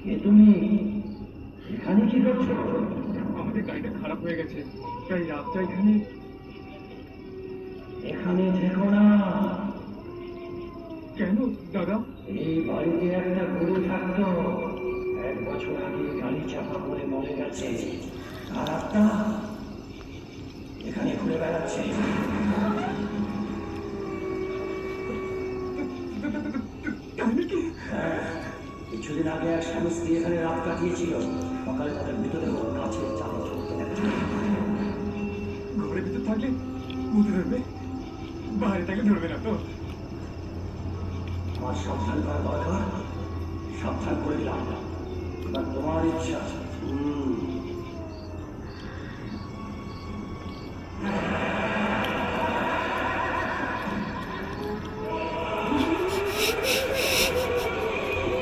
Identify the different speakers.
Speaker 1: কে তুমি? এখানে কি করছো?
Speaker 2: আমাদের গাড়িটা খারাপ হয়ে গেছে, তাই রাতটা এখানে।
Speaker 1: এখানে থেকো না।
Speaker 2: কেন দাদা?
Speaker 1: এই বাড়িতে একটা গরু থাকতো, 1 বছর আগে গাড়ি চাপা পড়ে মরে গেছে। আর একটা এখানে ঘুরে বেড়াচ্ছে।
Speaker 2: তাই নাকি?
Speaker 1: হ্যাঁ, কিছুদিন আগে এক স্বামী স্ত্রী এখানে রাত কাটিয়েছিল। সকালে তাদের মৃতদেহ গাছের চাপা চলতে দেখা যায়।
Speaker 2: ঘরের ভিতর থাকলে ভূতে ধরবে, বাইরে থাকলে ধরবে না তো?
Speaker 1: আমার সাবধান করা দরকার, সাবধান করে দিলাম। এবার তোমার ইচ্ছা।